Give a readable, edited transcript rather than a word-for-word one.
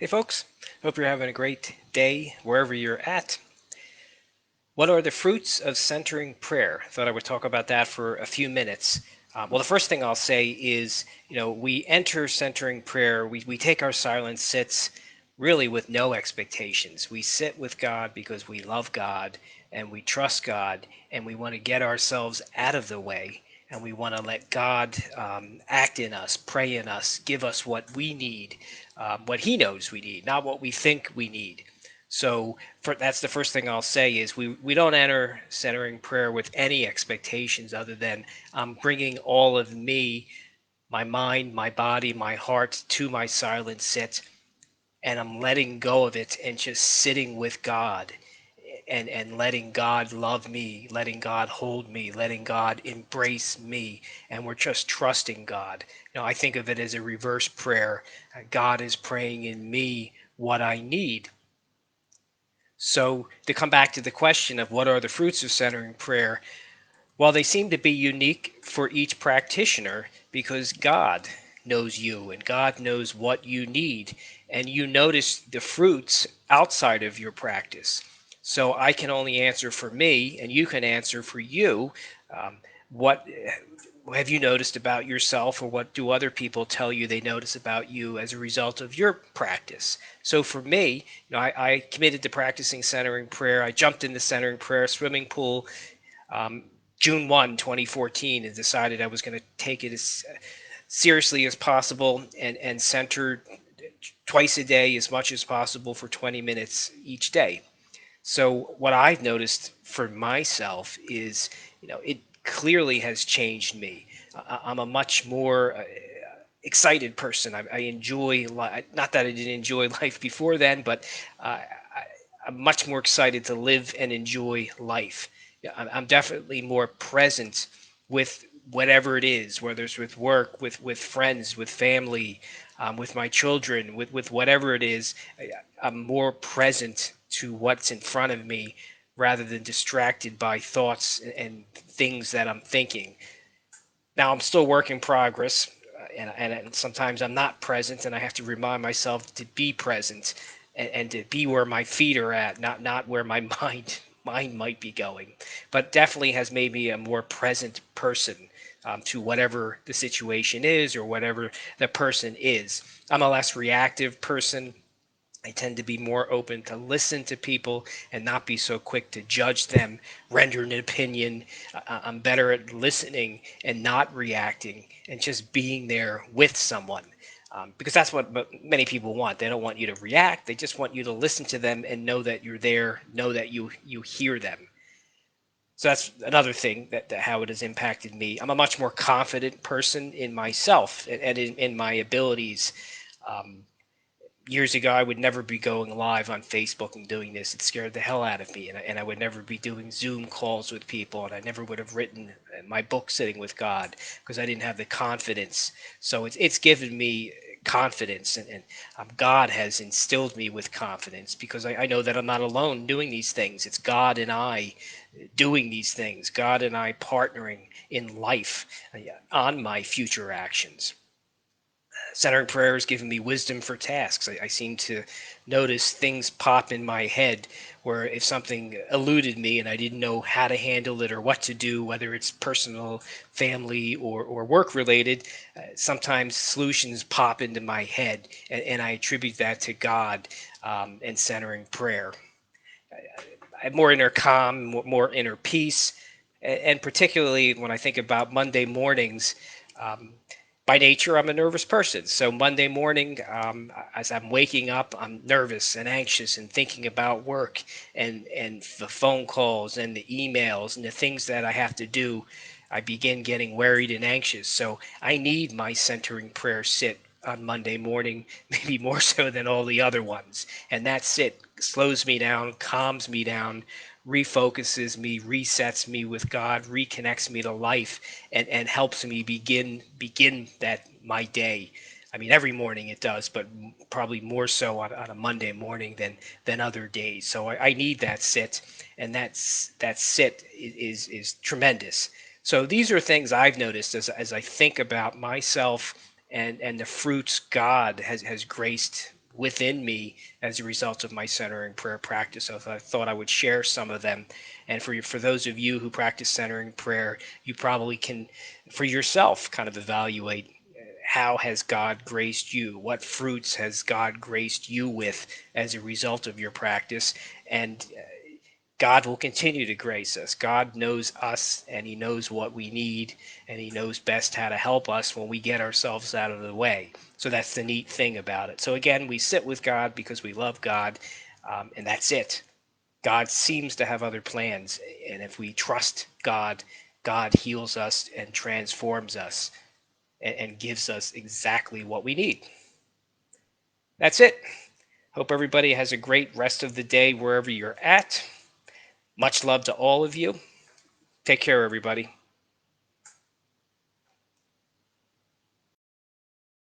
Hey folks, hope you're having a great day wherever you're at. What are the fruits of centering prayer? I thought I would talk about that for a few minutes. Well, the first thing I'll say is, we enter centering prayer, we take our silent sits really with no expectations. We sit with God because we love God and we trust God and we want to get ourselves out of the way and we want to let God act in us, pray in us, give us what we need, what He knows we need, not what we think we need. So that's the first thing I'll say is we don't enter centering prayer with any expectations other than I'm bringing all of me, my mind, my body, my heart to my silent sit, and I'm letting go of it and just sitting with God and letting God love me, letting God hold me, letting God embrace me, and we're just trusting God. I think of it as a reverse prayer. God is praying in me what I need. So, to come back to the question of what are the fruits of centering prayer, well, they seem to be unique for each practitioner because God knows you and God knows what you need, and you notice the fruits outside of your practice. So, I can only answer for me, and you can answer for you. What have you noticed about yourself, or what do other people tell you they notice about you as a result of your practice? So for me, I committed to practicing centering prayer. I jumped in the centering prayer swimming pool um, June 2014, and decided I was going to take it as seriously as possible and center twice a day as much as possible for 20 minutes each day. So what I've noticed for myself is, it clearly has changed me. I'm a much more excited person. I enjoy life. Not that I didn't enjoy life before then, but I'm much more excited to live and enjoy life. Yeah, I'm definitely more present with whatever it is, whether it's with work, with friends, with family, with my children, with whatever it is. I'm more present to what's in front of me rather than distracted by thoughts and things that I'm thinking. Now, I'm still work in progress, and sometimes I'm not present, and I have to remind myself to be present and to be where my feet are at, not where my mind might be going. But definitely has made me a more present person to whatever the situation is or whatever the person is. I'm a less reactive person. I tend to be more open to listen to people and not be so quick to judge them, render an opinion. I'm better at listening and not reacting and just being there with someone. Because that's what many people want. They don't want you to react. They just want you to listen to them and know that you're there, know that you hear them. So that's another thing that how it has impacted me. I'm a much more confident person in myself and in my abilities. Um, Years ago, I would never be going live on Facebook and doing this. It scared the hell out of me, and I would never be doing Zoom calls with people, and I never would have written my book Sitting with God because I didn't have the confidence. So it's given me confidence, and God has instilled me with confidence because I know that I'm not alone doing these things. It's God and I doing these things, God and I partnering in life on my future actions. Centering prayer has given me wisdom for tasks. I seem to notice things pop in my head where if something eluded me and I didn't know how to handle it or what to do, whether it's personal, family, or work related, sometimes solutions pop into my head, and I attribute that to God and centering prayer. I have more inner calm, more inner peace, and particularly when I think about Monday mornings. Um, by nature, I'm a nervous person. So Monday morning, as I'm waking up, I'm nervous and anxious and thinking about work and the phone calls and the emails and the things that I have to do. I begin getting worried and anxious. So I need my centering prayer sit on Monday morning, maybe more so than all the other ones. And that sit slows me down, calms me down, refocuses me, resets me with God, reconnects me to life, and helps me begin that my day. I mean, every morning it does, but probably more so on a Monday morning than other days. So I need that sit, and that sit is tremendous. So these are things I've noticed as I think about myself and the fruits God has graced within me as a result of my centering prayer practice. So I thought I would share some of them. And for those of you who practice centering prayer, you probably can, for yourself, kind of evaluate how has God graced you? What fruits has God graced you with as a result of your practice? And God will continue to grace us. God knows us and He knows what we need and He knows best how to help us when we get ourselves out of the way. So that's the neat thing about it. So again, we sit with God because we love God, and that's it. God seems to have other plans. And if we trust God, God heals us and transforms us and gives us exactly what we need. That's it. Hope everybody has a great rest of the day wherever you're at. Much love to all of you. Take care, everybody.